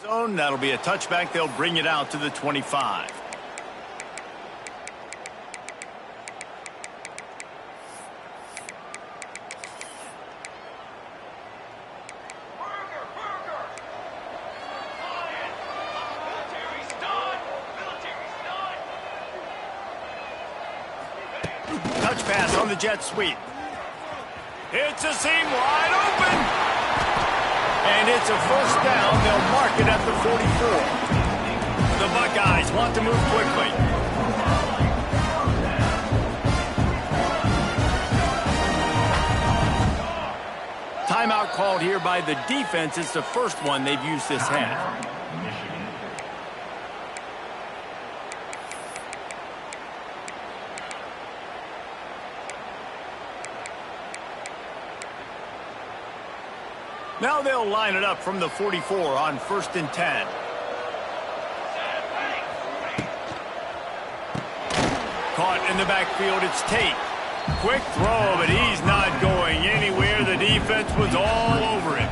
Zone, that'll be a touchback. They'll bring it out to the 25. Touch pass on the jet sweep. It's a seam wide open. And it's a first down. They'll mark it at the 44. The Buckeyes want to move quickly. Timeout called here by the defense. It's the first one they've used this half. Now they'll line it up from the 44 on 1st and 10. Caught in the backfield, it's Tate. Quick throw, but he's not going anywhere. The defense was all over him.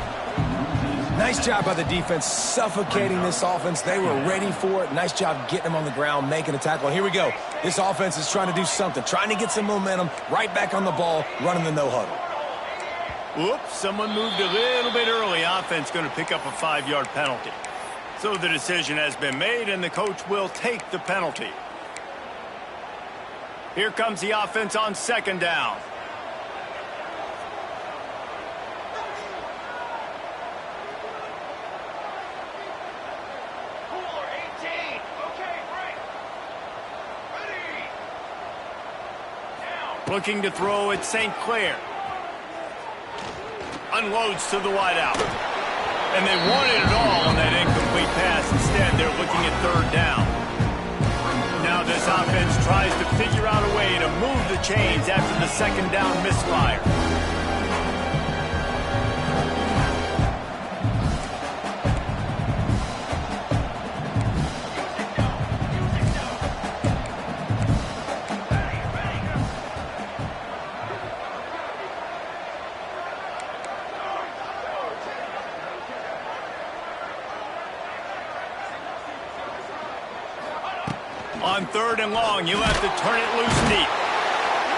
Nice job by the defense suffocating this offense. They were ready for it. Nice job getting them on the ground, making a tackle. And here we go. This offense is trying to do something, trying to get some momentum, right back on the ball, running the no-huddle. Whoops, someone moved a little bit early. Offense going to pick up a 5-yard penalty. So the decision has been made, and the coach will take the penalty. Here comes the offense on 2nd down. Looking to throw at St. Clair. Unloads to the wideout. And they wanted it all on that incomplete pass. Instead, they're looking at 3rd down. Now this offense tries to figure out a way to move the chains after the 2nd down misfire. On 3rd and long, you'll have to turn it loose deep.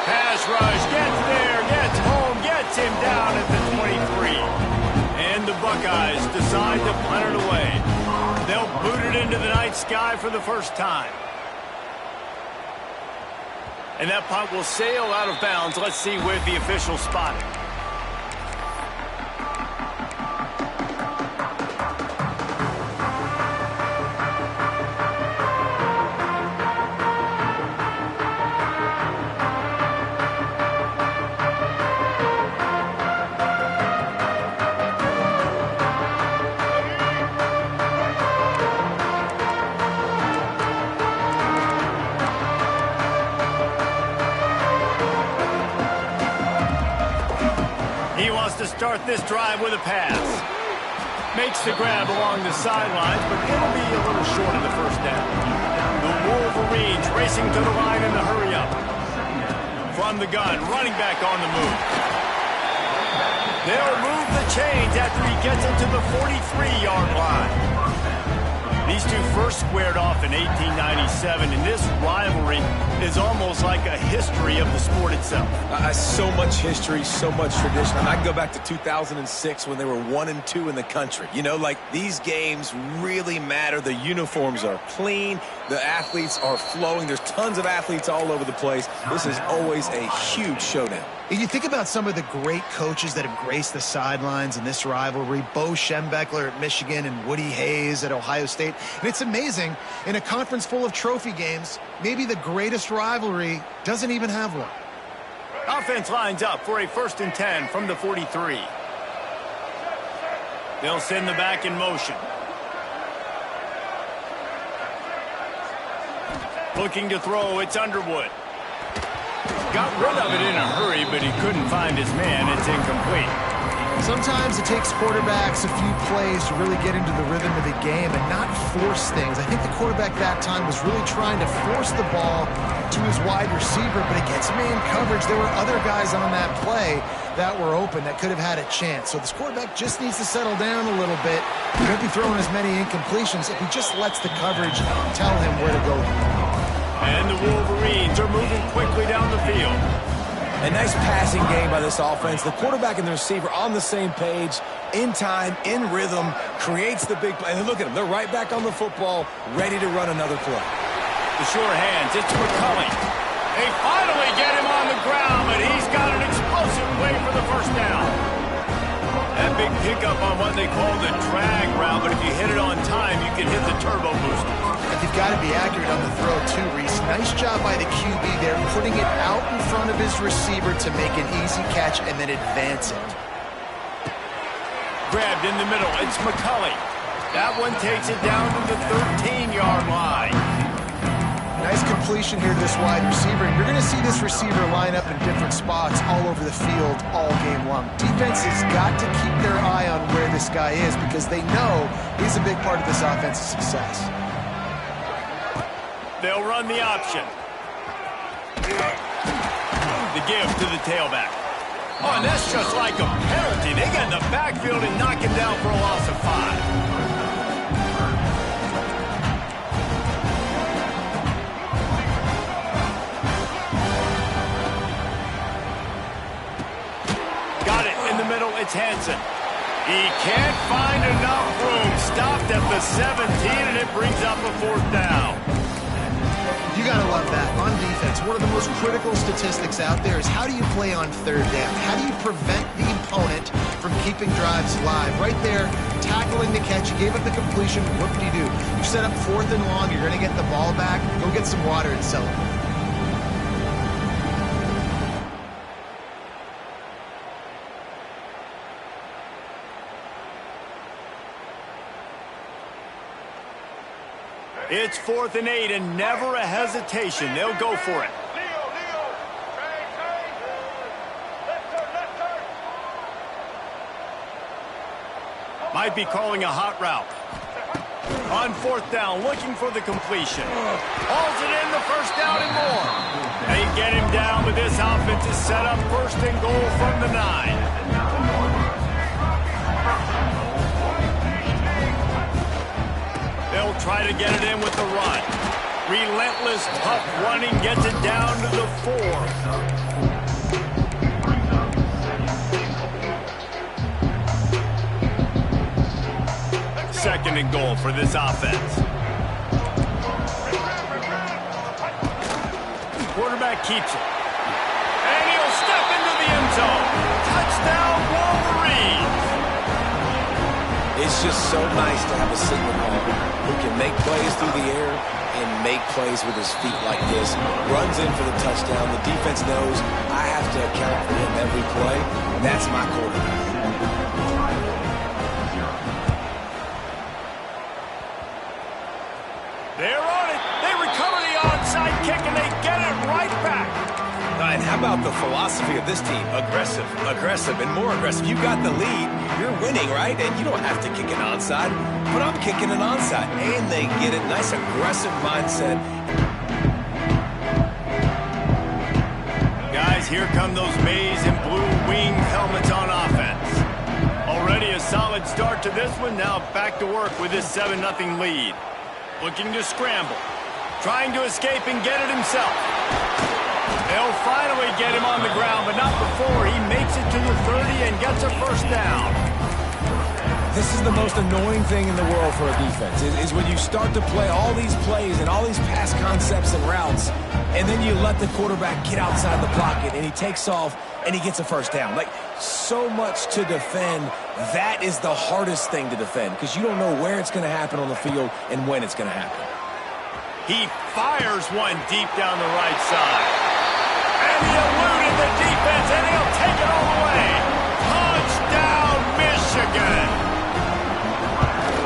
Pass rush, gets there, gets home, gets him down at the 23. And the Buckeyes decide to punt it away. They'll boot it into the night sky for the first time. And that punt will sail out of bounds. Let's see where the official spot it. Start this drive with a pass. Makes the grab along the sidelines, but it'll be a little short of the first down. The Wolverines racing to the line in the hurry up. From the gun, running back on the move. They'll move the chains after he gets it to the 43-yard line. These two first squared off in 1897, and this rivalry is almost like a history of the sport itself. So much history, so much tradition. I can go back to 2006 when they were 1-2 in the country. You know, like, these games really matter. The uniforms are clean. The athletes are flowing. There's tons of athletes all over the place. This is always a huge showdown. If you think about some of the great coaches that have graced the sidelines in this rivalry, Bo Schembechler at Michigan and Woody Hayes at Ohio State. And it's amazing, in a conference full of trophy games, maybe the greatest rivalry doesn't even have one. Offense lines up for a 1st and 10 from the 43. They'll send the back in motion. Looking to throw, it's Underwood. Got rid of it in a hurry, but he couldn't find his man. It's incomplete. Sometimes it takes quarterbacks a few plays to really get into the rhythm of the game and not force things. I think the quarterback that time was really trying to force the ball to his wide receiver, but against man coverage, there were other guys on that play that were open that could have had a chance. So this quarterback just needs to settle down a little bit. He won't be throwing as many incompletions if he just lets the coverage tell him where to go. And the Wolverines are moving quickly down the field. A nice passing game by this offense. The quarterback and the receiver on the same page, in time, in rhythm, creates the big play. And look at them. They're right back on the football, ready to run another play. The sure hands. It's McCulley. They finally get him on the ground, but he's got an explosive play for the first down. That big pickup on what they call the drag route, but if you hit it on time, you can hit the turbo booster. You've got to be accurate on the throw, too, Reese. Nice job by the QB there, putting it out in front of his receiver to make an easy catch and then advance it. Grabbed in the middle. It's McCulley. That one takes it down to the 13-yard line. Nice completion here to this wide receiver. You're going to see this receiver line up in different spots all over the field all game long. Defense has got to keep their eye on where this guy is because they know he's a big part of this offense's success. They'll run the option. The give to the tailback. Oh, and that's just like a penalty. They get in the backfield and knock him down for a loss of 5. Got it in the middle. It's Hansen. He can't find enough room. Stopped at the 17, and it brings up a 4th down. You got to love that. On defense, one of the most critical statistics out there is how do you play on 3rd down? How do you prevent the opponent from keeping drives live? Right there, tackling the catch. You gave up the completion. What do? You set up 4th and long. You're going to get the ball back. Go get some water and celebrate. It's 4th and 8, and never a hesitation. They'll go for it. Might be calling a hot route. On 4th down, looking for the completion. Hauls it in, the 1st down and more. They get him down, but this offense is set up 1st and goal from the 9. They'll try to get it in with the run. Relentless, tough running gets it down to the 4. 2nd and goal for this offense. Quarterback keeps it. And he'll step into the end zone. Touchdown, Wolverines. It's just so nice to have a signal caller who can make plays through the air and make plays with his feet like this. Runs in for the touchdown. The defense knows I have to account for him every play. That's my quarterback. They're on it. They recover the onside kick, and they get it right back. And how about the philosophy of this team? Aggressive, aggressive, and more aggressive. You got the lead. You're winning, right? And you don't have to kick an onside, but I'm kicking an onside. And they get it. Nice aggressive mindset. Guys, here come those maize and blue wing helmets on offense. Already a solid start to this one. Now back to work with this 7-0 lead. Looking to scramble. Trying to escape and get it himself. They'll finally get him on the ground, but not before he makes it to the 30 and gets a 1st down. This is the most annoying thing in the world for a defense, is when you start to play all these plays and all these pass concepts and routes, and then you let the quarterback get outside the pocket, and he takes off, and he gets a 1st down. Like, so much to defend. That is the hardest thing to defend, because you don't know where it's going to happen on the field and when it's going to happen. He fires one deep down the right side. And he eluded the defense, and he'll take it all the way. Touchdown, Michigan!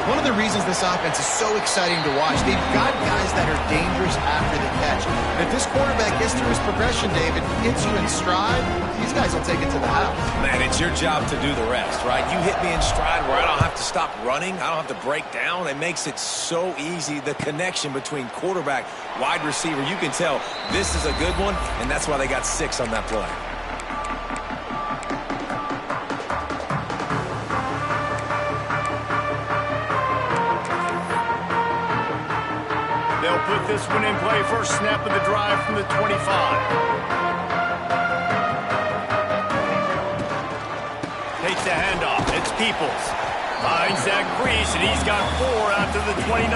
One of the reasons this offense is so exciting to watch. They've got guys that are dangerous after the catch. And if this quarterback gets through his progression, David, hits you in stride, these guys will take it to the house. Man, it's your job to do the rest, right? You hit me in stride where I don't have to stop running. I don't have to break down. It makes it so easy. The connection between quarterback, wide receiver, you can tell this is a good one, and that's why they got 6 on that play. They'll put this one in play. First snap of the drive from the 25. Takes the handoff. It's Peoples. Finds that crease, and he's got 4 out to the 29.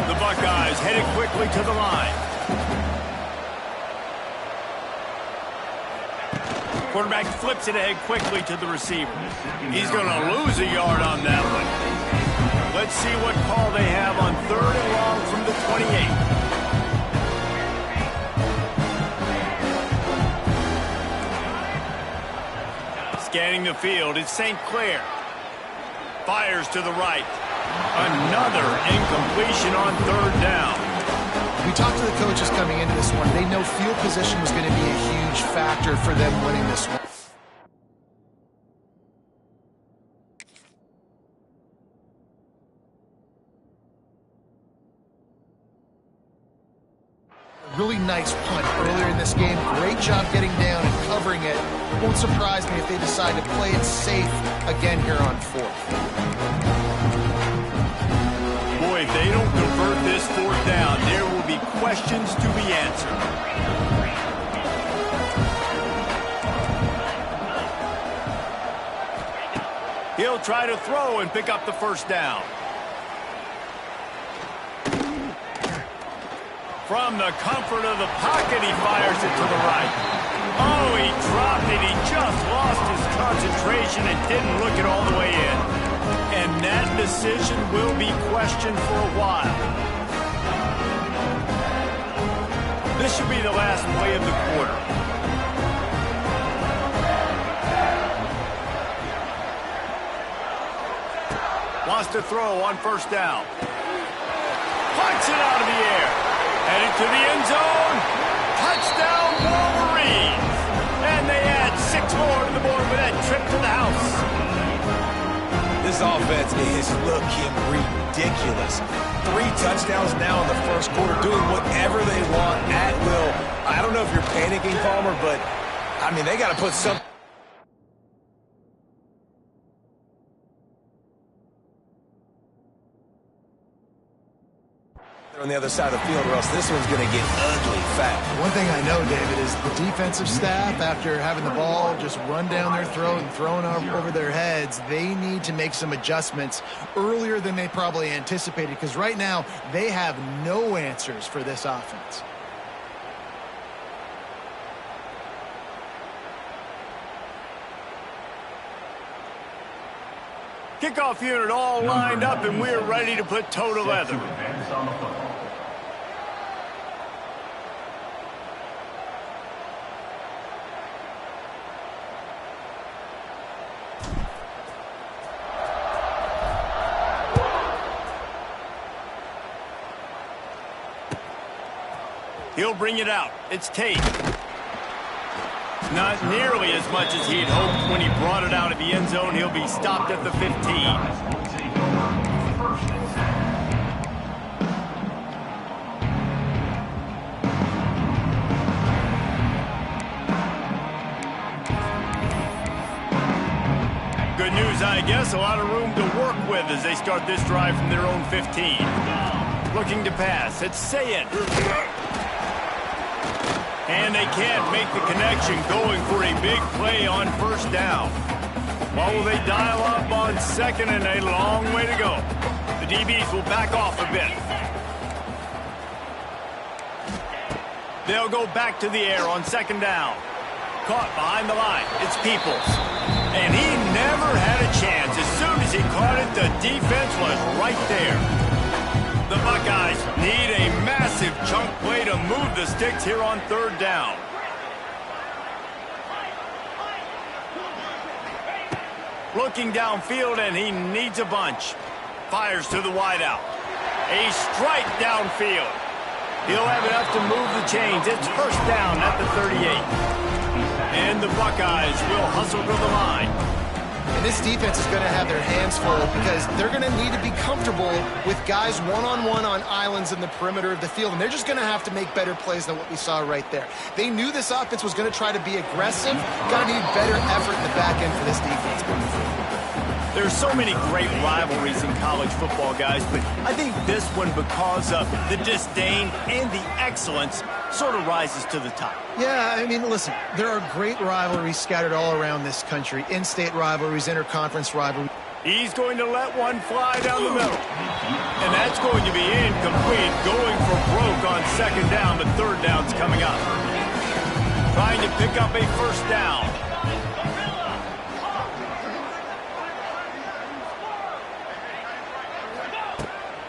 The Buckeyes headed quickly to the line. Quarterback flips it ahead quickly to the receiver. He's going to lose a yard on that one. Let's see what call they have on 3rd and long from the 28. Scanning the field, it's St. Clair. Fires to the right. Another incompletion on 3rd down. We talked to the coaches coming into this one. They know field position was going to be a huge factor for them winning this one. Really nice punt earlier in this game. Great job getting down and covering it. Won't surprise me if they decide to play it safe again here on 4th. Boy, if they don't convert this 4th down, there will be questions to be answered. He'll try to throw and pick up the 1st down. From the comfort of the pocket, he fires it to the right. Oh, he dropped it. He just lost his concentration and didn't look it all the way in. And that decision will be questioned for a while. This should be the last play of the quarter. Wants to throw on 1st down. Punts it out of the air. Headed to the end zone. Touchdown, Wolverines. And they add 6 more to the board with that trip to the house. This offense is looking ridiculous. 3 touchdowns now in the 1st quarter, doing whatever they want at will. I don't know if you're panicking, Palmer, but, I mean, they got to put some... on the other side of the field, or else this one's going to get ugly fast. One thing I know, David, is the defensive staff, after having the ball just run down their throat and thrown over their heads, they need to make some adjustments earlier than they probably anticipated, because right now they have no answers for this offense. Kickoff unit all lined up, and we're ready to put toe to leather. He'll bring it out. It's Tate. Not nearly as much as he'd hoped when he brought it out of the end zone. He'll be stopped at the 15. Good news, I guess. A lot of room to work with as they start this drive from their own 15. Looking to pass. It's Sayin. And they can't make the connection, going for a big play on 1st down. What will they dial up on 2nd, and a long way to go? The DBs will back off a bit. They'll go back to the air on 2nd down. Caught behind the line. It's Peoples. And he never had a chance. As soon as he caught it, the defense was right there. The Buckeyes need a massive chunk play to move the sticks here on 3rd down. Looking downfield, and he needs a bunch. Fires to the wideout. A strike downfield. He'll have enough to move the chains. It's first down at the 38. And the Buckeyes will hustle to the line. And this defense is going to have their hands full because they're going to need to be comfortable with guys one-on-one on islands in the perimeter of the field. And they're just going to have to make better plays than what we saw right there. They knew this offense was going to try to be aggressive. Got to need better effort in the back end for this defense going forward. There's so many great rivalries in college football, guys, but I think this one, because of the disdain and the excellence, sort of rises to the top. Yeah, I mean, listen, there are great rivalries scattered all around this country. In-state rivalries, interconference rivalries. He's going to let one fly down the middle. And that's going to be incomplete, going for broke on second down, but third down's coming up. Trying to pick up a first down.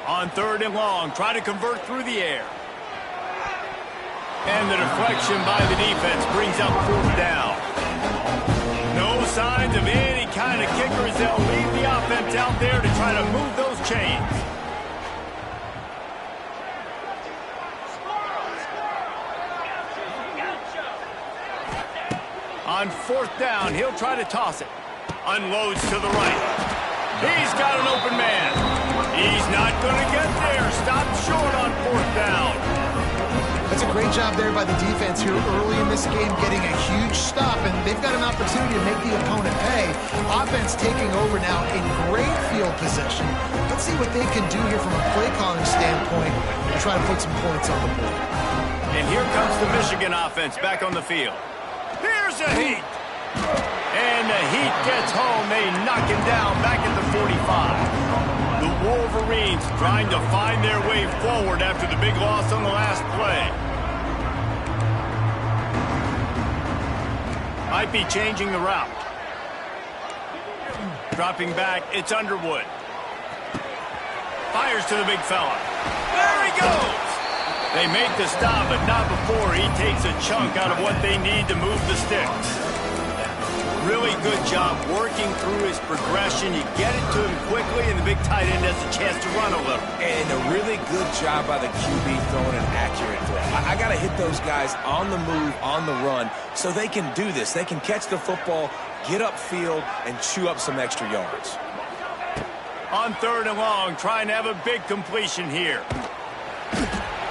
On third and long, try to convert through the air. And the deflection by the defense brings up fourth down. No signs of any kind of kickers. They'll leave the offense out there to try to move those chains. On fourth down, he'll try to toss it. Unloads to the right. He's got an open man. He's not going to get there. Stopped short on fourth down. That's a great job there by the defense here early in this game, getting a huge stop, and they've got an opportunity to make the opponent pay. Offense taking over now in great field position. Let's see what they can do here from a play calling standpoint and try to put some points on the board. And here comes the Michigan offense back on the field. Here's a Heat. And the Heat gets home. They knock him down back at the 45. The Wolverines trying to find their way forward after the big loss on the last play. Might be changing the route. Dropping back, it's Underwood. Fires to the big fella. There he goes! They make the stop, but not before he takes a chunk out of what they need to move the sticks. Really good job working through his progression. You get it to him quickly, and the big tight end has a chance to run a little. And a really good job by the QB throwing an accurate throw. I got to hit those guys on the move, on the run, so they can do this. They can catch the football, get upfield, and chew up some extra yards. On third and long, trying to have a big completion here.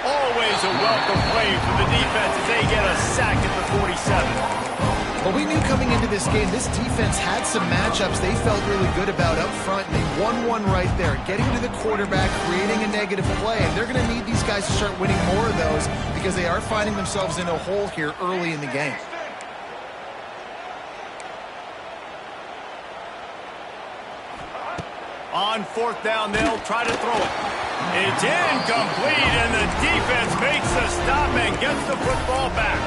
Always a welcome play for the defense as they get a sack at the 47. Well, we knew coming into this game, this defense had some matchups they felt really good about up front, and they won one right there, getting to the quarterback, creating a negative play, and they're going to need these guys to start winning more of those because they are finding themselves in a hole here early in the game. On fourth down, they'll try to throw it. It's incomplete, and the defense makes the stop and gets the football back.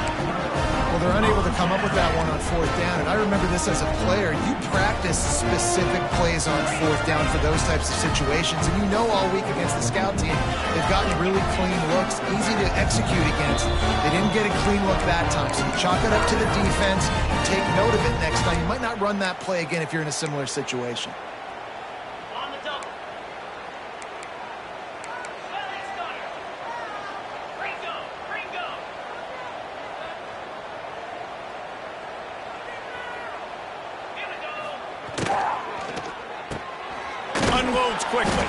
Well, they're unable to come up with that one on fourth down, and I remember this as a player. You practice specific plays on fourth down for those types of situations, and you know all week against the scout team, they've gotten really clean looks, easy to execute against. They didn't get a clean look that time, so you chalk it up to the defense and take note of it next time. You might not run that play again if you're in a similar situation. Unloads quickly.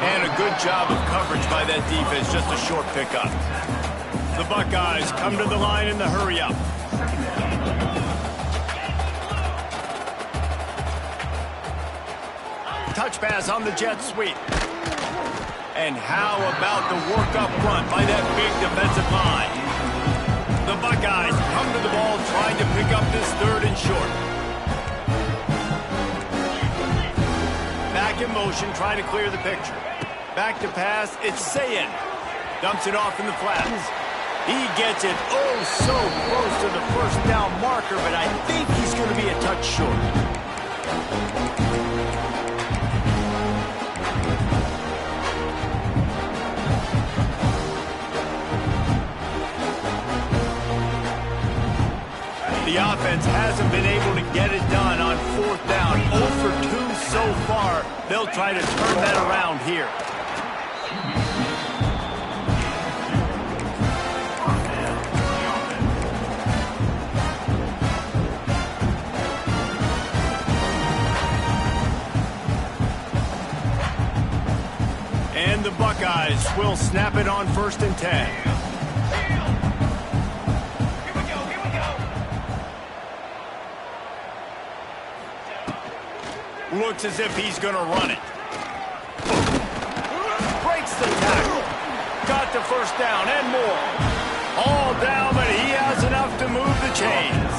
And a good job of coverage by that defense. Just a short pickup. The Buckeyes come to the line in the hurry-up. Touch pass on the jet sweep. And how about the work up front by that big defensive line? The Buckeyes come to the ball trying to pick up this third and short. Back in motion, trying to clear the picture. Back to pass, it's Sayin. Dumps it off in the flats. He gets it oh so close to the first down marker, but I think he's going to be a touch short. The offense hasn't been able to get it done on fourth down. 0 for 2 so far. They'll try to turn that around here. And the Buckeyes will snap it on 1st and 10. Looks as if he's going to run it. Breaks the tackle. Got the first down and more. All down, but he has enough to move the chains.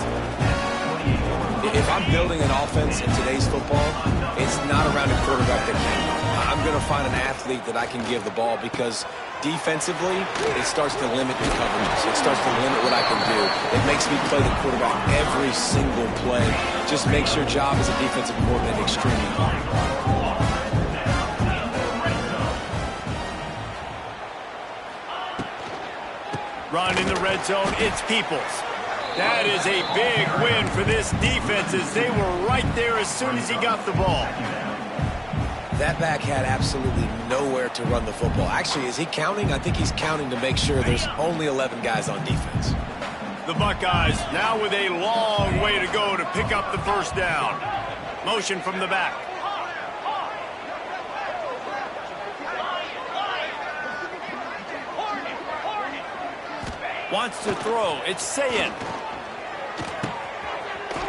If I'm building an offense in today's football, it's not around a quarterback that can. I'm going to find an athlete that I can give the ball because defensively, it starts to limit the coverages. It starts to limit what I can do. It makes me play the quarterback every single play. Just makes your job as a defensive coordinator extremely hard. Run in the red zone, it's Peoples. That is a big win for this defense as they were right there as soon as he got the ball. That back had absolutely nowhere to run the football. Actually, is he counting? I think he's counting to make sure there's only 11 guys on defense. The Buckeyes now with a long way to go to pick up the first down. Motion from the back. Wants to throw. It's Sayin.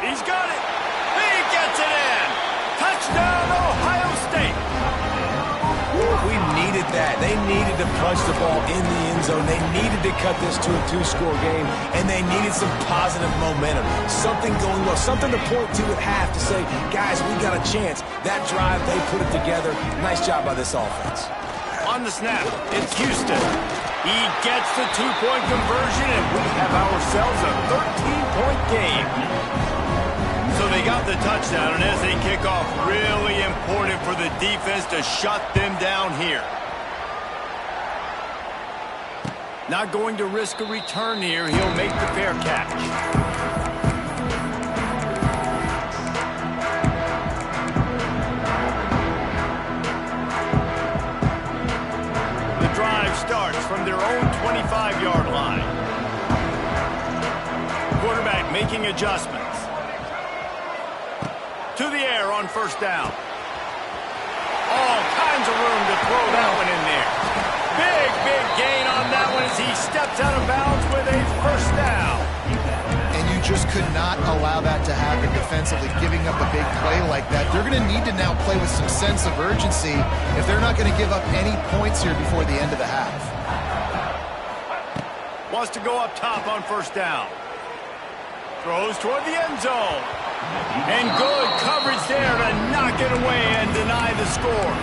He's got it. He gets it in. Touchdown, Ohio State. We needed that. They needed to punch the ball in the end zone. They needed to cut this to a 2-score game, and they needed some positive momentum. Something going well, something to point to at half to say, guys, we got a chance. That drive, they put it together. Nice job by this offense. On the snap, it's Houston. He gets the 2-point conversion, and we have ourselves a 13-point game. So they got the touchdown, and as they kick off, really important for the defense to shut them down here. Not going to risk a return here. He'll make the fair catch. The drive starts from their own 25-yard line. Quarterback making adjustments. To the air on first down. All kinds of room to throw that one in there. Big gain on that one as he steps out of bounds with a first down. And you just could not allow that to happen defensively, giving up a big play like that. They're going to need to now play with some sense of urgency if they're not going to give up any points here before the end of the half. Wants to go up top on first down. Throws toward the end zone. And good coverage there to knock it away and deny the score.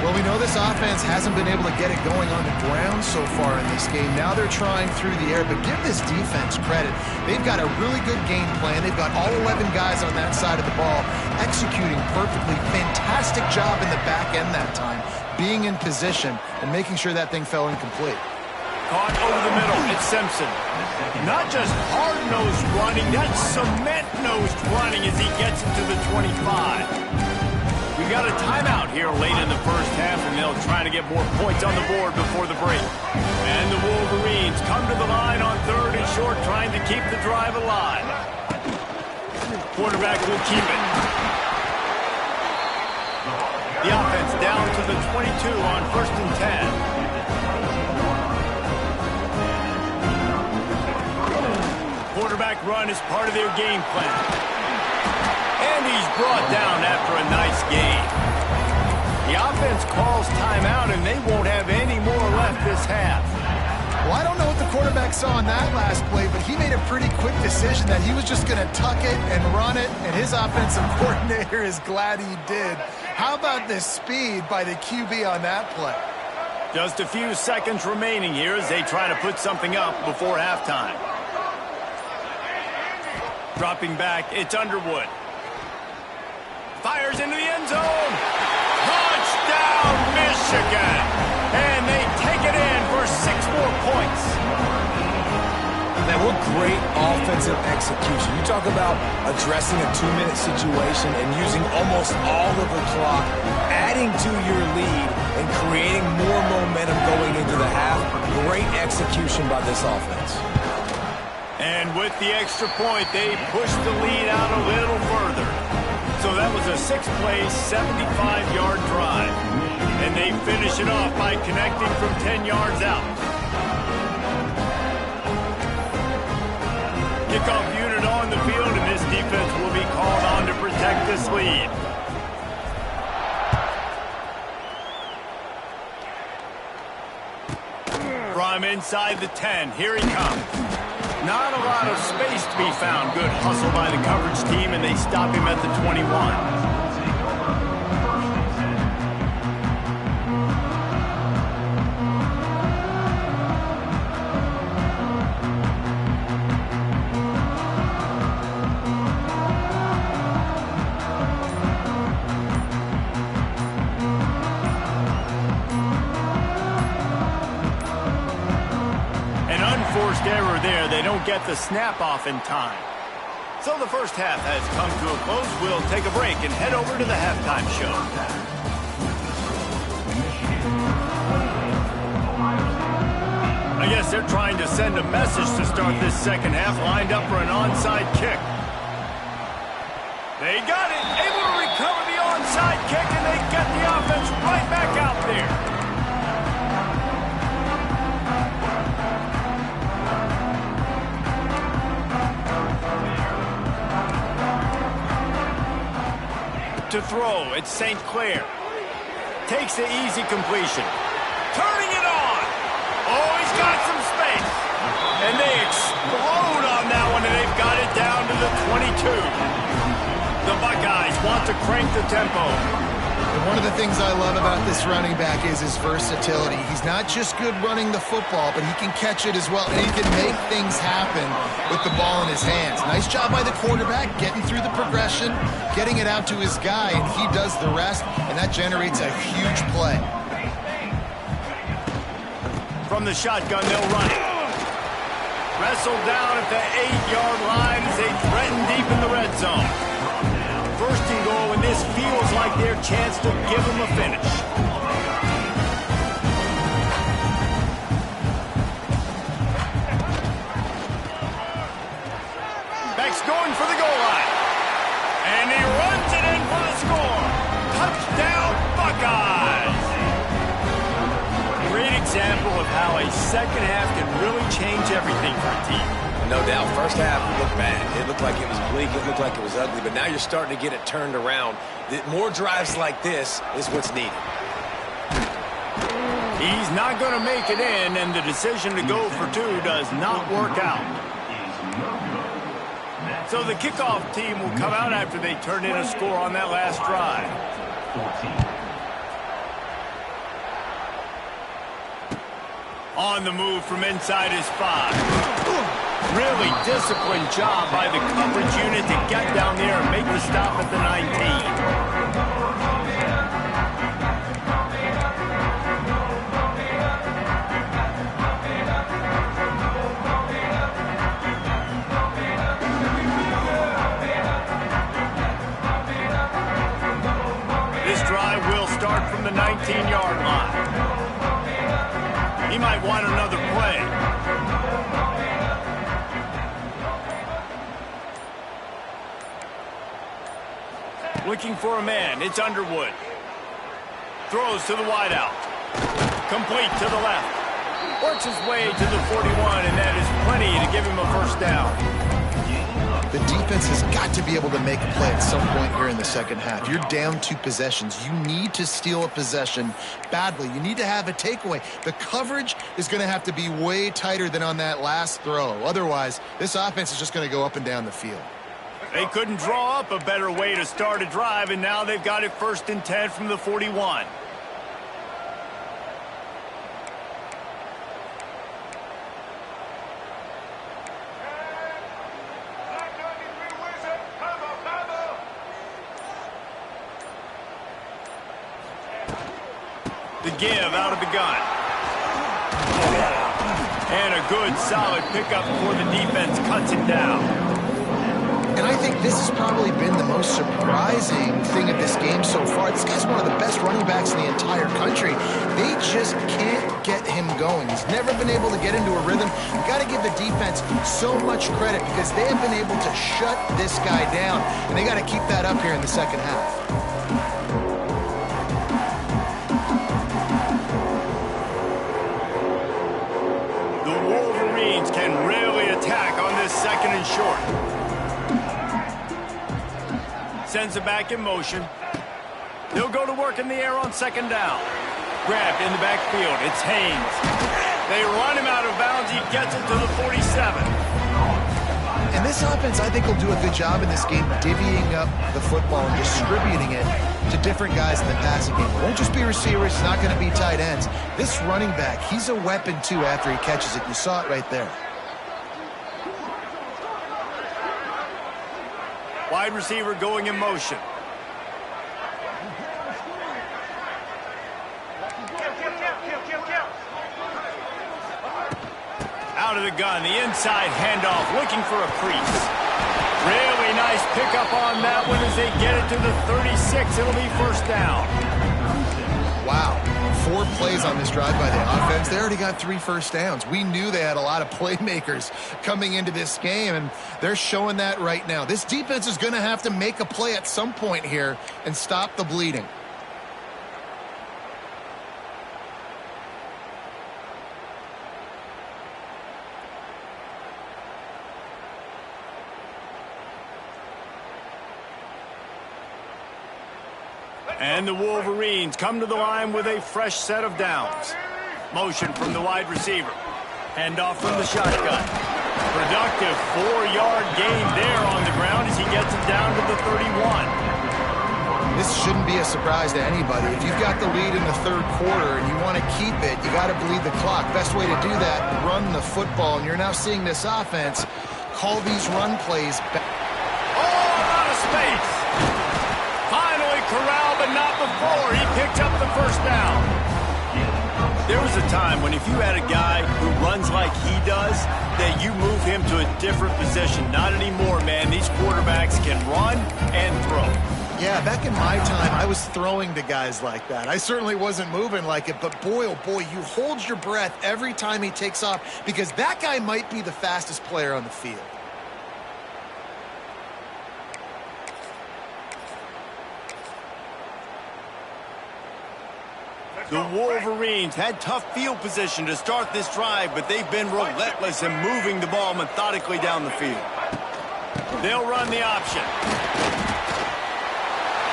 Well, we know this offense hasn't been able to get it going on the ground so far in this game. Now they're trying through the air, but give this defense credit. They've got a really good game plan. They've got all 11 guys on that side of the ball executing perfectly. Fantastic job in the back end that time, being in position and making sure that thing fell incomplete. Caught over the middle, it's Simpson. Not just hard-nosed running, that's cement-nosed running as he gets into the 25. We got a timeout here late in the first half, and they'll try to get more points on the board before the break. And the Wolverines come to the line on 3rd and short, trying to keep the drive alive. Quarterback will keep it. The offense down to the 22 on 1st and 10. Quarterback run is part of their game plan. And he's brought down after a nice gain. The offense calls timeout, and they won't have any more left this half. Well, I don't know what the quarterback saw in that last play, but he made a pretty quick decision that he was just going to tuck it and run it, and his offensive coordinator is glad he did. How about the speed by the QB on that play? Just a few seconds remaining here as they try to put something up before halftime. Dropping back, it's Underwood. Fires into the end zone. Touchdown, Michigan. And they take it in for 6 more points. Now, Man, what great offensive execution. You talk about addressing a 2-minute situation and using almost all of the clock, adding to your lead and creating more momentum going into the half. Great execution by this offense. And with the extra point, they pushed the lead out a little further. So that was a 6-play, 75-yard drive. And they finish it off by connecting from 10 yards out. Kickoff unit on the field, and this defense will be called on to protect this lead. From inside the 10, here he comes. Not a lot of space to be found. Good hustle by the coverage team, and they stop him at the 21. Error there. They don't get the snap off in time. So the first half has come to a close. We'll take a break and head over to the halftime show. I guess they're trying to send a message to start this second half, lined up for an onside kick. They got it, able to recover the onside kick, and they get the offense right back out there. To throw, it's St. Clair. Takes the easy completion. Turning it on. Oh, he's got some space. And they explode on that one, and they've got it down to the 22. The Buckeyes want to crank the tempo. And one of the things I love about this running back is his versatility. He's not just good running the football, but he can catch it as well, and he can make things happen with the ball in his hands. Nice job by the quarterback, getting through the progression, getting it out to his guy, and he does the rest, and that generates a huge play. From the shotgun, they'll run it. Wrestled down at the 8-yard line as they threaten deep in the red zone. First and goal, and this feels like their chance to give them a finish. Beck's going for the goal line. And he runs it in for the score. Touchdown, Buckeyes! Great example of how a second half can really change everything for a team. No doubt. First half looked bad. It looked like it was bleak. It looked like it was ugly. But now you're starting to get it turned around. More drives like this is what's needed. He's not going to make it in, and the decision to go for two does not work out. So the kickoff team will come out after they turn in a score on that last drive. On the move from inside his 5. Really disciplined job by the coverage unit to get down there and make the stop at the 19. This drive will start from the 19-yard line. He might want another play. Looking for a man. It's Underwood. Throws to the wideout. Complete to the left. Works his way to the 41, and that is plenty to give him a first down. The defense has got to be able to make a play at some point here in the second half. You're down 2 possessions. You need to steal a possession badly. You need to have a takeaway. The coverage is going to have to be way tighter than on that last throw. Otherwise, this offense is just going to go up and down the field. They couldn't draw up a better way to start a drive, and now they've got it 1st and 10 from the 41. The give out of the gun. And a good, solid pickup before the defense cuts him down. And I think this has probably been the most surprising thing of this game so far. This guy's one of the best running backs in the entire country. They just can't get him going. He's never been able to get into a rhythm. You've got to give the defense so much credit because they have been able to shut this guy down, and they got to keep that up here in the second half. The Wolverines can really attack on this second and short. Sends it back in motion. They'll go to work in the air on second down. Grabbed in the backfield. It's Haynes. They run him out of bounds. He gets it to the 47. And this offense, I think, will do a good job in this game divvying up the football and distributing it to different guys in the passing game. It won't just be receivers. It's not going to be tight ends. This running back, he's a weapon, too, after he catches it. You saw it right there. Wide receiver going in motion. Out of the gun, the inside handoff, looking for a crease. Really nice pickup on that one as they get it to the 36. It'll be first down. Wow. 4 plays on this drive by the offense. They already got 3 first downs. We knew they had a lot of playmakers coming into this game, and they're showing that right now. This defense is going to have to make a play at some point here and stop the bleeding. And the Wolverines come to the line with a fresh set of downs. Motion from the wide receiver. Handoff from the shotgun. Productive 4-yard gain there on the ground as he gets it down to the 31. This shouldn't be a surprise to anybody. If you've got the lead in the third quarter and you want to keep it, you got to bleed the clock. Best way to do that, run the football. And you're now seeing this offense call these run plays back. Oh, out of space. Finally corralled, but not before. He picked up the first down. There was a time when if you had a guy who runs like he does, that you move him to a different position. Not anymore, man. These quarterbacks can run and throw. Yeah, back in my time, I was throwing to guys like that. I certainly wasn't moving like it, but boy, oh boy, you hold your breath every time he takes off because that guy might be the fastest player on the field. The Wolverines had tough field position to start this drive, but they've been relentless in moving the ball methodically down the field. They'll run the option.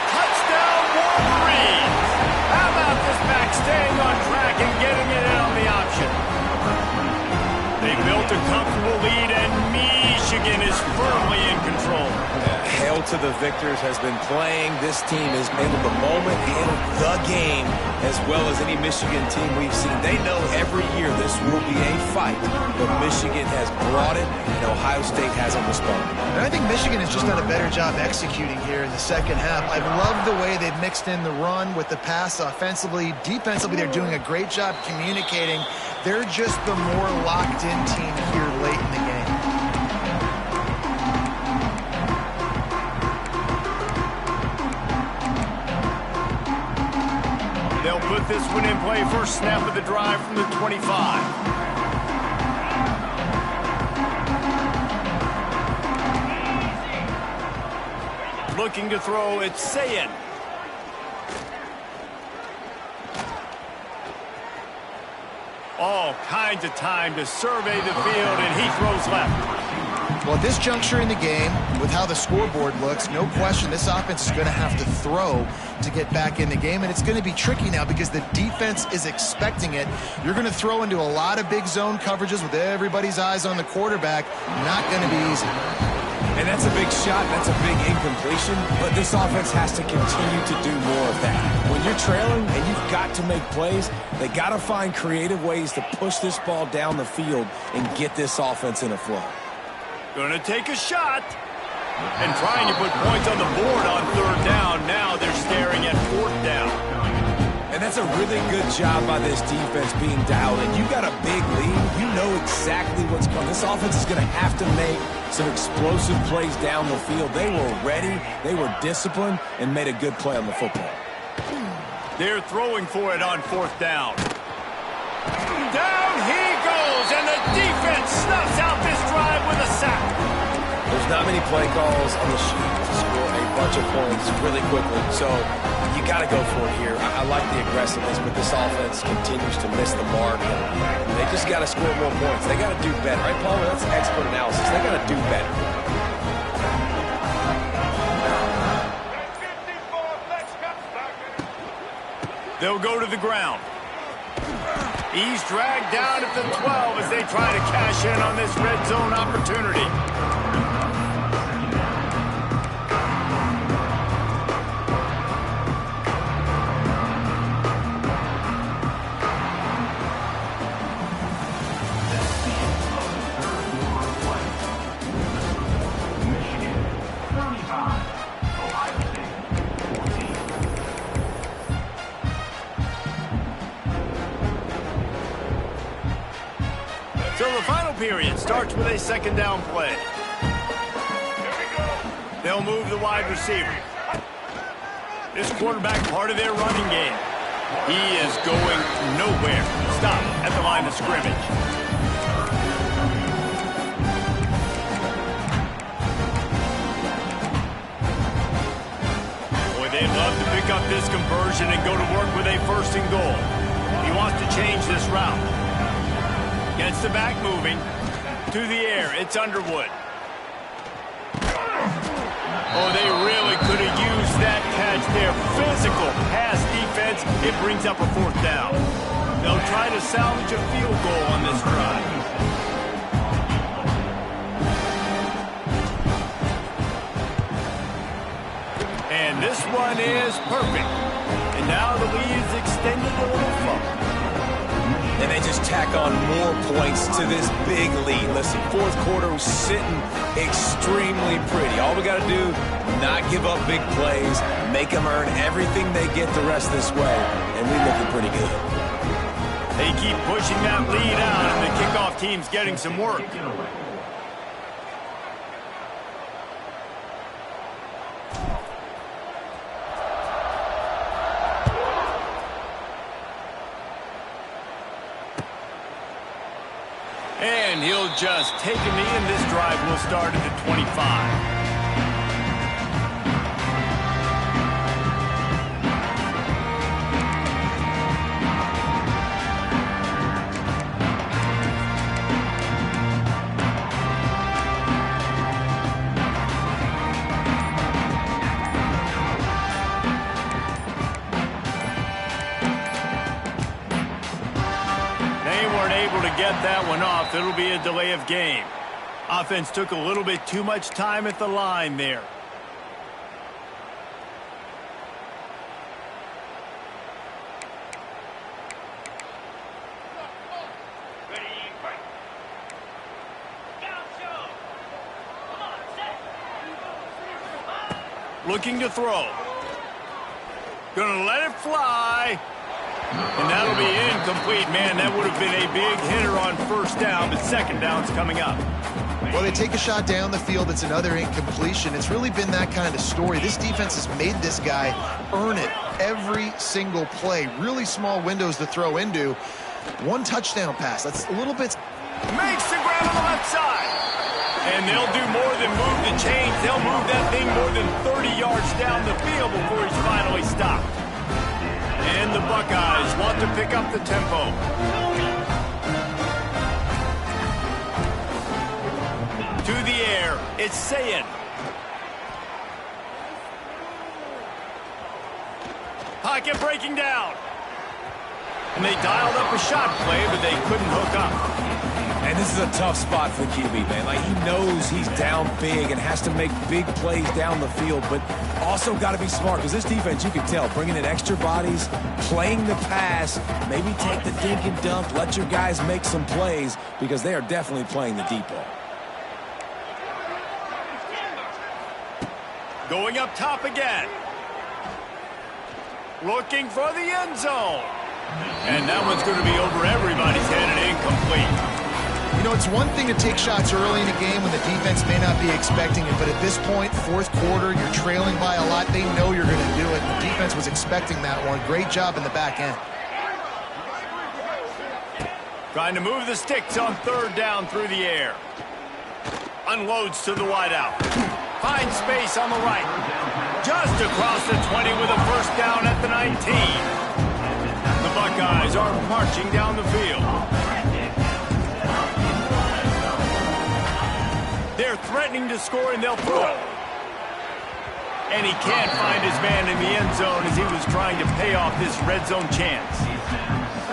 Touchdown, Wolverines! How about this back staying on track and getting it in on the option? They built a comfortable lead, and Michigan is firmly in control. Hail to the victors has been playing. This team has handled the moment, handled the game as well as any Michigan team we've seen. They know every year this will be a fight, but Michigan has brought it, and Ohio State hasn't responded. And I think Michigan has just done a better job executing here in the second half. I love the way they've mixed in the run with the pass offensively. Defensively, they're doing a great job communicating. They're just the more locked-in team here late in the game. They'll put this one in play. First snap of the drive from the 25. Looking to throw, it's Sayin. All kinds of time to survey the field, and he throws left. Well, at this juncture in the game, with how the scoreboard looks, no question this offense is going to have to throw to get back in the game, and it's going to be tricky now because the defense is expecting it. You're going to throw into a lot of big zone coverages with everybody's eyes on the quarterback. Not going to be easy. And that's a big shot, that's a big incompletion, but this offense has to continue to do more of that. When you're trailing and you've got to make plays, they got to find creative ways to push this ball down the field and get this offense in a flow. Gonna take a shot. And trying to put points on the board on third down. Now they're staring at fourth down. And that's a a really good job by this defense being dialed in. You got a big lead. You know exactly what's coming. This offense is going to have to make some explosive plays down the field. They were ready, they were disciplined, and made a good play on the football. They're throwing for it on 4th down. Down he goes, and the defense snuffs out this drive with a sack. There's not many play calls on the sheet to score a bunch of points really quickly, so you got to go for it here. I like the aggressiveness, but this offense continues to miss the mark. They just got to score more points. They got to do better, right, Palmer? That's expert analysis. They got to do better. They'll go to the ground. He's dragged down at the 12 as they try to cash in on this red zone opportunity. So the final period starts with a 2nd down play. They'll move the wide receiver. This quarterback part of their running game. He is going nowhere. Stop at the line of scrimmage. Boy, they'd love to pick up this conversion and go to work with a 1st and goal. He wants to change this route. Gets the back moving. To the air, it's Underwood. Oh, they really could have used that catch there. Physical pass defense. It brings up a 4th down. They'll try to salvage a field goal on this drive. And this one is perfect. And now the lead is extended a little further. And they just tack on more points to this big lead. Listen, 4th quarter was sitting extremely pretty. All we got to do, not give up big plays, make them earn everything they get the rest this way, and we're looking pretty good. They keep pushing that lead out, and the kickoff team's getting some work. And he'll just take a knee, and this drive will start at the 25. Get that one off. It'll be a delay of game. Offense took a little bit too much time at the line there. Looking to throw. Gonna let it fly. And that'll be incomplete. Man, that would have been a big hitter on 1st down, but 2nd down's coming up. Well, they take a shot down the field. It's another incompletion. It's really been that kind of story. This defense has made this guy earn it every single play. Really small windows to throw into. 1 touchdown pass. That's a little bit. Makes the grab on the left side. And they'll do more than move the chains. They'll move that thing more than 30 yards down the field before he's finally stopped. And the Buckeyes want to pick up the tempo. To the air, it's Sayin. Pocket breaking down. And they dialed up a shot play, but they couldn't hook up. And this is a tough spot for the QB, man. Like, he knows he's down big and has to make big plays down the field, but also got to be smart, because this defense, you can tell, bringing in extra bodies, playing the pass, maybe take the dink and dunk, let your guys make some plays, because they are definitely playing the deep ball. Going up top again. looking for the end zone. And that one's going to be over everybody's head and incomplete. You know, it's one thing to take shots early in a game when the defense may not be expecting it, but at this point, fourth quarter, you're trailing by a lot. They know you're going to do it. The defense was expecting that one. Great job in the back end. Trying to move the sticks on third down through the air. Unloads to the wideout. Finds space on the right. Just across the 20 with a first down at the 19. The Buckeyes are marching down the field. They're threatening to score, and they'll throw it. And he can't find his man in the end zone as he was trying to pay off this red zone chance.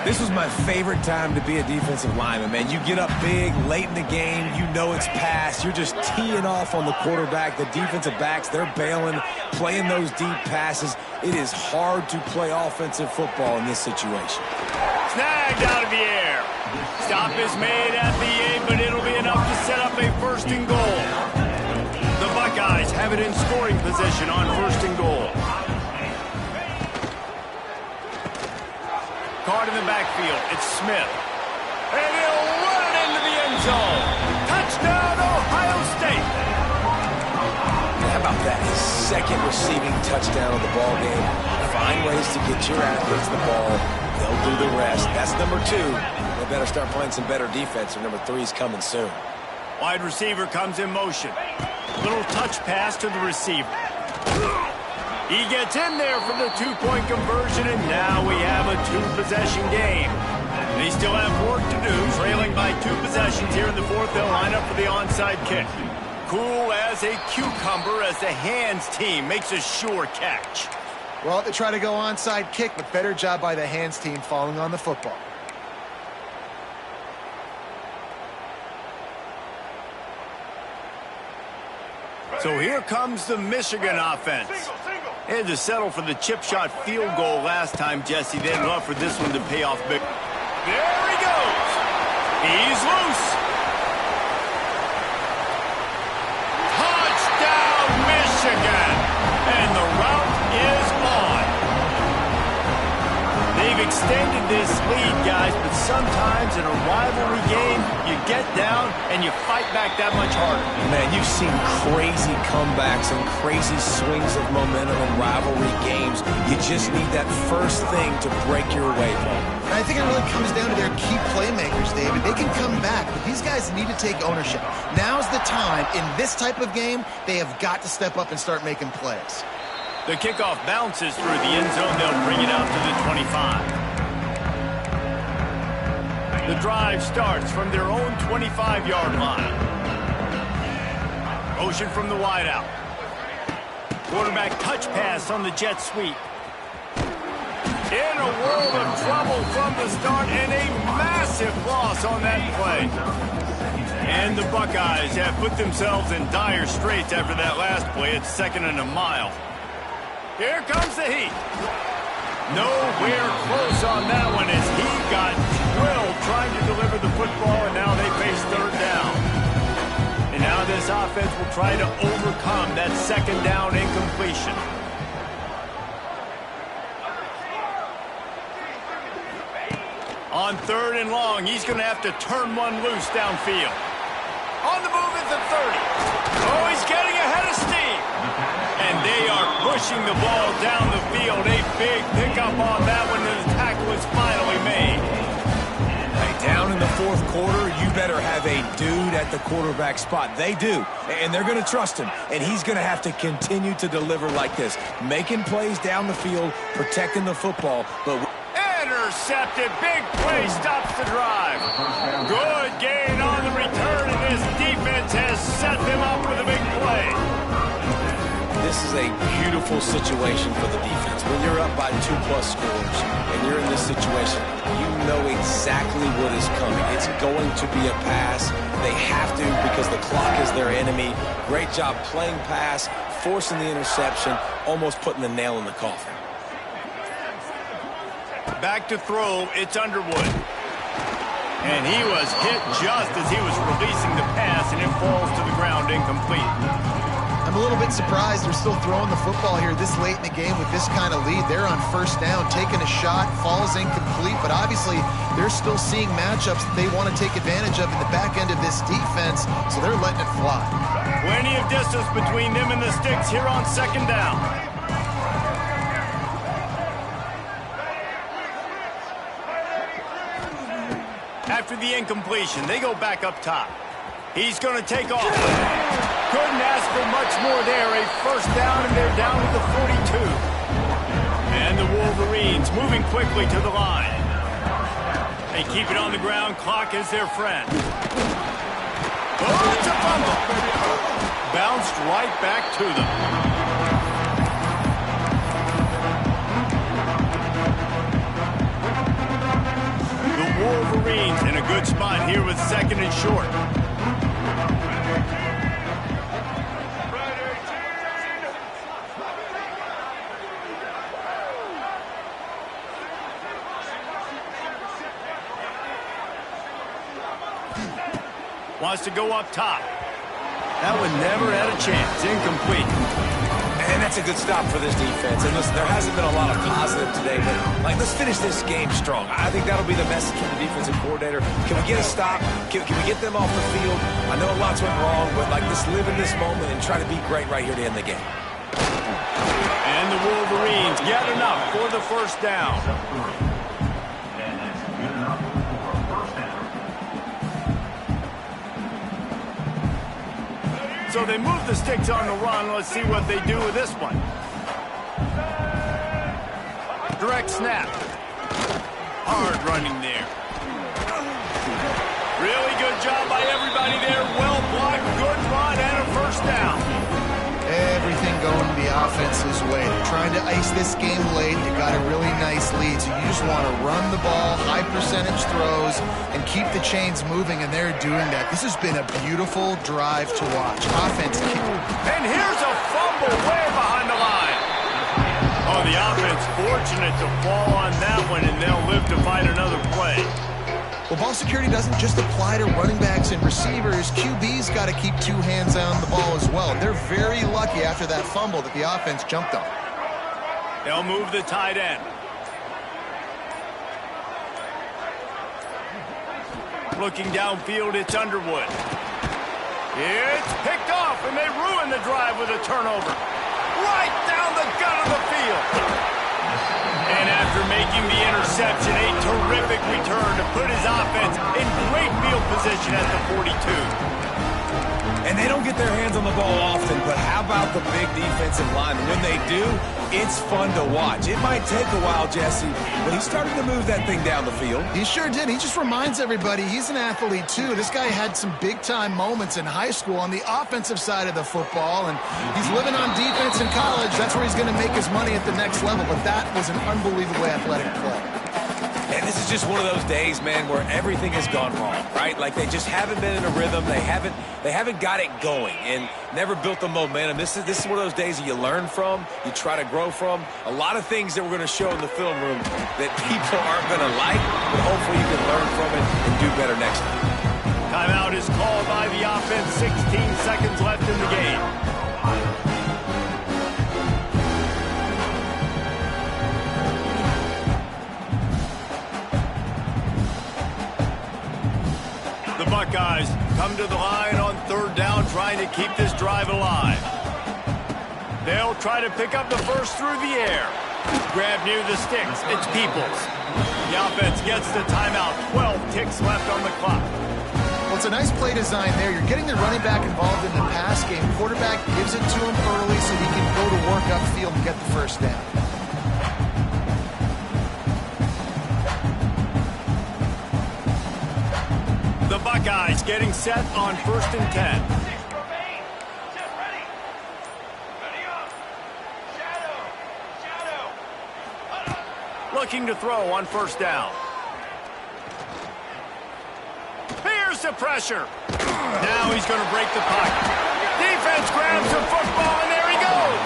This was my favorite time to be a defensive lineman, man. You get up big, late in the game, you know it's past. You're just teeing off on the quarterback. The defensive backs, they're bailing, playing those deep passes. It is hard to play offensive football in this situation. Snagged out of the air. Stop is made at the 8, but it'll be enough to set up a first and goal. The Buckeyes have it in scoring position on first and goal. Caught in the backfield. It's Smith. And he'll run it into the end zone. Touchdown, Ohio State. How about that? His second receiving touchdown of the ball game. Find ways to get your athletes the ball. They'll do the rest. That's number 2. They better start playing some better defense, or number 3 is coming soon. Wide receiver comes in motion. Little touch pass to the receiver. He gets in there for the 2-point conversion, and now we have a 2-possession game. They still have work to do. Trailing by 2 possessions here in the fourth, they'll line up for the onside kick. Cool as a cucumber as the hands team makes a sure catch. Well, they try to go onside kick, but better job by the hands team falling on the football. So here comes the Michigan offense. They had to settle for the chip shot field goal last time, Jesse. They'd love for this one to pay off big. There he goes. He's loose. Touchdown, Michigan. And the route is on. They've extended this lead, guys, but sometimes in a rivalry game, you get down and you fight back that much harder. Man, you've seen crazy comebacks and crazy swings of momentum in rivalry games. You just need that first thing to break your way home. And I think it really comes down to their key playmakers, David. They can come back, but these guys need to take ownership. Now's the time. In this type of game, they have got to step up and start making plays. The kickoff bounces through the end zone. They'll bring it out to the 25. The drive starts from their own 25-yard line. Motion from the wideout. Quarterback touch pass on the jet sweep. In a world of trouble from the start, and a massive loss on that play. And the Buckeyes have put themselves in dire straits after that last play. It's 2nd and a mile. Here comes the heat. Nowhere close on that one as he got drilled trying to deliver the football, and now they face third down. And now this offense will try to overcome that 2nd down incompletion. On 3rd and long, he's going to have to turn one loose downfield. On the move at the 30. Oh, he's getting ahead of steam. And they are pushing the ball down the field. A big pickup on that one, and the tackle is finally made. Hey, down in the fourth quarter, you better have a dude at the quarterback spot. They do, and they're going to trust him. And he's going to have to continue to deliver like this, making plays down the field, protecting the football, but... Intercepted. Big play stops the drive. Good gain on the return, and this defense has set them up with a big play. This is a beautiful situation for the defense. When you're up by 2+ scores and you're in this situation, you know exactly what is coming. It's going to be a pass. They have to because the clock is their enemy. Great job playing pass, forcing the interception, almost putting the nail in the coffin. Back to throw, it's Underwood. And he was hit just as he was releasing the pass, and it falls to the ground incomplete. I I'm a little bit surprised they're still throwing the football here this late in the game with this kind of lead. They're on first down, taking a shot, falls incomplete, but obviously they're still seeing matchups that they want to take advantage of in the back end of this defense, so they're letting it fly. Plenty of distance between them and the sticks here on second down. After the incompletion, they go back up top. He's going to take off. Couldn't ask for much more there. A first down, and they're down to the 42. And the Wolverines moving quickly to the line. They keep it on the ground. Clock is their friend. Oh, it's a fumble. Bounced right back to them. Wolverines in a good spot here with second and short. Wants to go up top. That one never had a chance. Incomplete. And that's a good stop for this defense. And listen, there hasn't been a lot of positive today, but let's finish this game strong. I think that'll be the message from the defensive coordinator. Can we get a stop? Can we get them off the field? I know lots went wrong, but let's live in this moment and try to be great right here to end the game. And the Wolverines get enough for the first down. So they move the sticks on the run. Let's see what they do with this one. Direct snap. Hard running there. Really good job by everybody there. Well blocked, good run, and a first down. Everything going the offense's way. They're trying to ice this game late. They got a really nice lead, so you just want to run the ball, high percentage throws, and keep the chains moving, and they're doing that. This has been a beautiful drive to watch. Offense. And here's a fumble way behind the line. Oh, the offense fortunate to fall on that one, and they'll live to fight another play. Well, ball security doesn't just apply to running backs and receivers. QB's got to keep two hands on the ball as well. They're very lucky after that fumble that the offense jumped on. They'll move the tight end. Looking downfield, it's Underwood. It's picked off, and they ruin the drive with a turnover. Right down the gut of the field. And after making the interception, a terrific return to put his offense in great field position at the 42. And they don't get their hands on the ball often, but how about the big defensive line? When they do, it's fun to watch. It might take a while, Jesse, but he's starting to move that thing down the field. He sure did. He just reminds everybody he's an athlete, too. This guy had some big-time moments in high school on the offensive side of the football, and he's living on defense in college. That's where he's going to make his money at the next level, but that was an unbelievably athletic play. And this is just one of those days, man, where everything has gone wrong, right? Like they just haven't been in a rhythm. They haven't got it going and never built the momentum. This is one of those days that you learn from, you try to grow from. A lot of things that we're going to show in the film room that people aren't going to like, but hopefully you can learn from it and do better next time. Timeout is called by the offense. 16 seconds left in the game. The Buckeyes come to the line on third down, trying to keep this drive alive. They'll try to pick up the first through the air. Grab near the sticks. It's Peoples. The offense gets the timeout. 12 ticks left on the clock. Well, it's a nice play design there. You're getting the running back involved in the pass game. Quarterback gives it to him early so he can go to work upfield and get the first down. The Buckeyes getting set on 1st and 10. Looking to throw on 1st down. Here's the pressure. Now he's going to break the pocket. Defense grabs the football, and there he goes.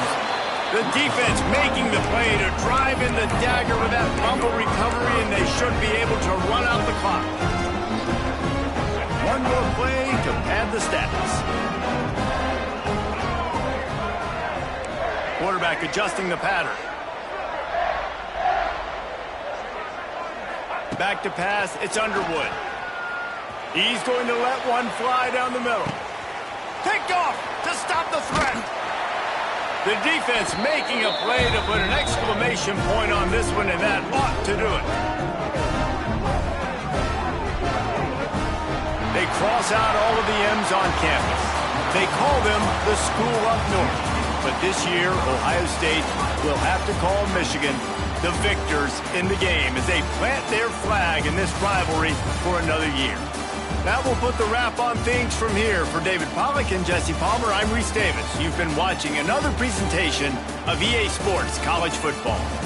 The defense making the play to drive in the dagger with that fumble recovery, and they should be able to run out the clock. One more play to pad the stats. quarterback adjusting the pattern. Back to pass, it's Underwood. He's going to let one fly down the middle. Picked off to stop the threat. The defense making a play to put an exclamation point on this one, and that ought to do it. They cross out all of the M's on campus. They call them the school up north. But this year, Ohio State will have to call Michigan the victors in the game as they plant their flag in this rivalry for another year. That will put the wrap on things from here. For David Pollack and Jesse Palmer, I'm Reese Davis. You've been watching another presentation of EA Sports College Football.